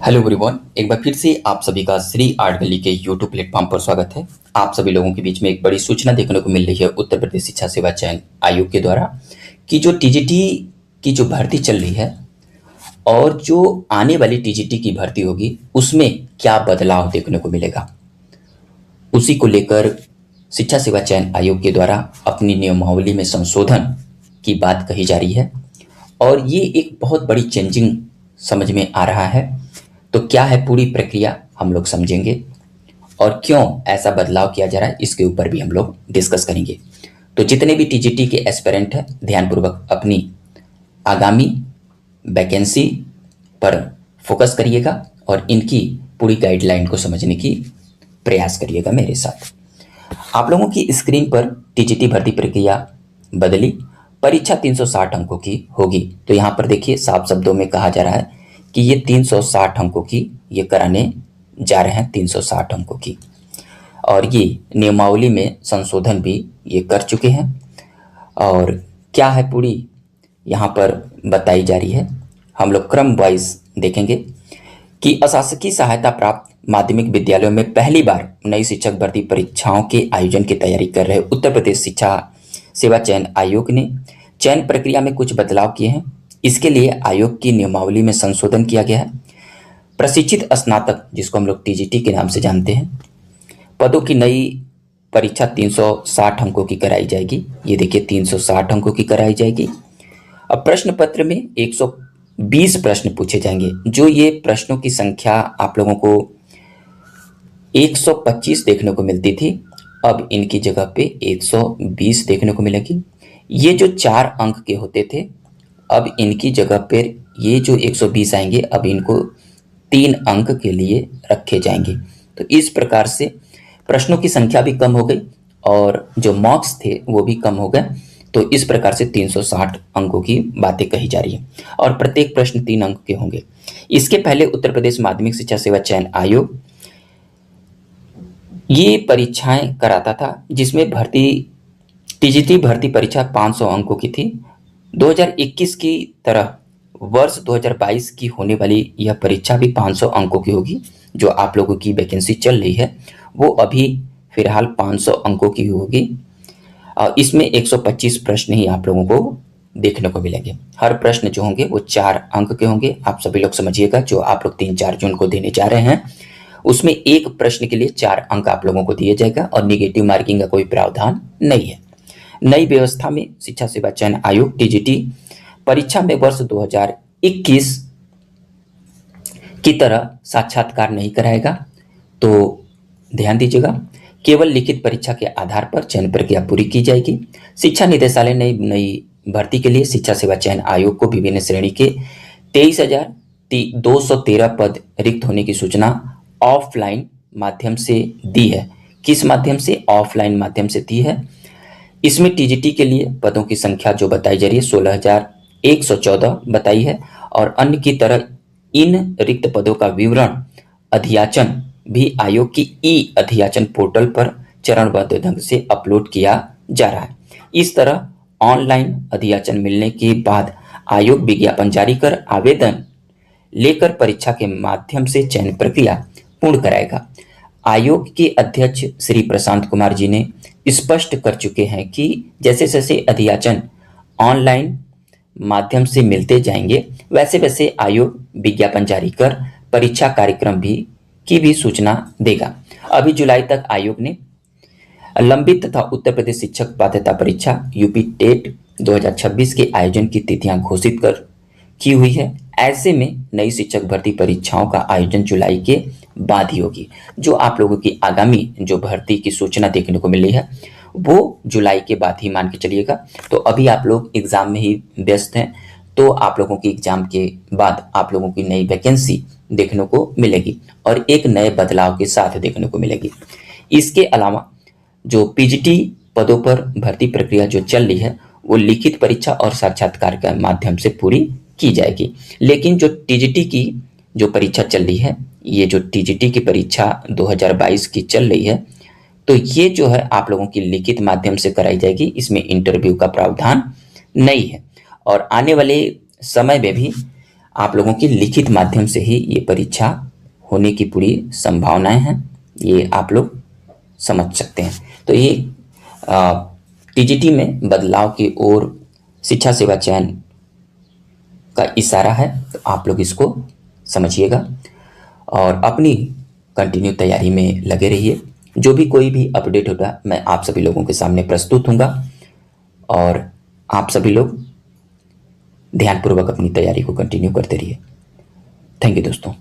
Hello everyone, एक बार फिर से आप सभी का श्री आर्ट गली के यूट्यूब प्लेटफॉर्म पर स्वागत है। आप सभी लोगों के बीच में एक बड़ी सूचना देखने को मिल रही है उत्तर प्रदेश शिक्षा सेवा चयन आयोग के द्वारा कि जो टीजीटी की जो भर्ती चल रही है और जो आने वाली टीजीटी की भर्ती होगी उसमें क्या बदलाव देखने को मिलेगा, उसी को लेकर शिक्षा सेवा चयन आयोग के द्वारा अपनी नियमावली में संशोधन की बात कही जा रही है। और ये एक बहुत बड़ी चेंजिंग समझ में आ रहा है। तो क्या है पूरी प्रक्रिया हम लोग समझेंगे और क्यों ऐसा बदलाव किया जा रहा है इसके ऊपर भी हम लोग डिस्कस करेंगे। तो जितने भी टीजीटी के एस्पिरेंट हैं ध्यानपूर्वक अपनी आगामी वैकेंसी पर फोकस करिएगा और इनकी पूरी गाइडलाइन को समझने की प्रयास करिएगा मेरे साथ। आप लोगों की स्क्रीन पर टीजीटी भर्ती प्रक्रिया बदली, परीक्षा 360 अंकों की होगी। तो यहाँ पर देखिए साफ शब्दों में कहा जा रहा है कि ये 360 अंकों की ये कराने जा रहे हैं, 360 अंकों की। और ये नियमावली में संशोधन भी ये कर चुके हैं। और क्या है पूरी यहाँ पर बताई जा रही है, हम लोग क्रम वाइज देखेंगे कि अशासकीय सहायता प्राप्त माध्यमिक विद्यालयों में पहली बार नई शिक्षक भर्ती परीक्षाओं के आयोजन की तैयारी कर रहे उत्तर प्रदेश शिक्षा सेवा चयन आयोग ने चयन प्रक्रिया में कुछ बदलाव किए हैं। इसके लिए आयोग की नियमावली में संशोधन किया गया है। प्रशिक्षित स्नातक, जिसको हम लोग टीजीटी के नाम से जानते हैं, पदों की नई परीक्षा 360 अंकों की कराई जाएगी। ये देखिए 360 अंकों की कराई जाएगी। अब प्रश्न पत्र में 120 प्रश्न पूछे जाएंगे। जो ये प्रश्नों की संख्या आप लोगों को 125 देखने को मिलती थी, अब इनकी जगह पे 120 देखने को मिलेगी। ये जो 4 अंक के होते थे, अब इनकी जगह पर ये जो 120 आएंगे, अब इनको 3 अंक के लिए रखे जाएंगे। तो इस प्रकार से प्रश्नों की संख्या भी कम हो गई और जो मार्क्स थे वो भी कम हो गए। तो इस प्रकार से 360 अंकों की बातें कही जा रही है और प्रत्येक प्रश्न 3 अंक के होंगे। इसके पहले उत्तर प्रदेश माध्यमिक शिक्षा सेवा चयन आयोग ये परीक्षाएं कराता था, जिसमें टीजीटी भर्ती परीक्षा 500 अंकों की थी। 2021 की तरह वर्ष 2022 की होने वाली यह परीक्षा भी 500 अंकों की होगी। जो आप लोगों की वैकेंसी चल रही है वो अभी फिलहाल 500 अंकों की होगी और इसमें 125 प्रश्न ही आप लोगों को देखने को मिलेंगे। हर प्रश्न जो होंगे वो 4 अंक के होंगे। आप सभी लोग समझिएगा, जो आप लोग 3-4 जून को देने जा रहे हैं उसमें एक प्रश्न के लिए 4 अंक आप लोगों को दिए जाएगा और निगेटिव मार्किंग का कोई प्रावधान नहीं है। नई व्यवस्था में शिक्षा सेवा चयन आयोग टीजीटी परीक्षा में वर्ष 2021 की तरह साक्षात्कार नहीं कराएगा। तो ध्यान दीजिएगा, केवल लिखित परीक्षा के आधार पर चयन प्रक्रिया पूरी की जाएगी। शिक्षा निदेशालय ने नई भर्ती के लिए शिक्षा सेवा चयन आयोग को विभिन्न श्रेणी के 23,213 पद रिक्त होने की सूचना ऑफलाइन माध्यम से दी है। किस माध्यम से? ऑफलाइन माध्यम से दी है। इसमें टीजीटी के लिए पदों की संख्या जो बताई जा रही है 16,114 बताई है और अन्य की तरह इन रिक्त पदों का विवरण अध्याचन भी आयोग की ई अध्याचन पोर्टल पर चरणबद्ध ढंग से अपलोड किया जा रहा है। इस तरह ऑनलाइन अध्याचन मिलने के बाद आयोग विज्ञापन जारी कर आवेदन लेकर परीक्षा के माध्यम से चयन प्रक्रिया पूर्ण कराएगा। आयोग के अध्यक्ष श्री प्रशांत कुमार जी ने स्पष्ट कर चुके हैं कि जैसे जैसे अध्याचन ऑनलाइन माध्यम से मिलते जाएंगे वैसे वैसे आयोग विज्ञापन जारी कर परीक्षा कार्यक्रम की भी सूचना देगा। अभी जुलाई तक आयोग ने लंबित तथा उत्तर प्रदेश शिक्षक पात्रता परीक्षा यूपी टेट 2026 के आयोजन की तिथियां घोषित की हुई है। ऐसे में नई शिक्षक भर्ती परीक्षाओं का आयोजन जुलाई के बाद ही होगी। जो आप लोगों की आगामी जो भर्ती की सूचना देखने को मिली है वो जुलाई के बाद ही मान के चलिएगा। तो अभी आप लोग एग्जाम में ही व्यस्त हैं, तो आप लोगों की एग्जाम के बाद आप लोगों की नई वैकेंसी देखने को मिलेगी और एक नए बदलाव के साथ देखने को मिलेगी। इसके अलावा जो पीजीटी पदों पर भर्ती प्रक्रिया जो चल रही है वो लिखित परीक्षा और साक्षात्कार के माध्यम से पूरी की जाएगी। लेकिन जो टीजीटी की जो परीक्षा चल रही है, ये जो टीजीटी की परीक्षा 2022 की चल रही है, तो ये जो है आप लोगों की लिखित माध्यम से कराई जाएगी। इसमें इंटरव्यू का प्रावधान नहीं है और आने वाले समय में भी आप लोगों की लिखित माध्यम से ही ये परीक्षा होने की पूरी संभावनाएं हैं, ये आप लोग समझ सकते हैं। तो ये टीजीटी में बदलाव की ओर शिक्षा सेवा चयन का इशारा है, तो आप लोग इसको समझिएगा और अपनी कंटिन्यू तैयारी में लगे रहिए। जो भी कोई भी अपडेट होगा मैं आप सभी लोगों के सामने प्रस्तुत होऊंगा और आप सभी लोग ध्यानपूर्वक अपनी तैयारी को कंटिन्यू करते रहिए। थैंक यू दोस्तों।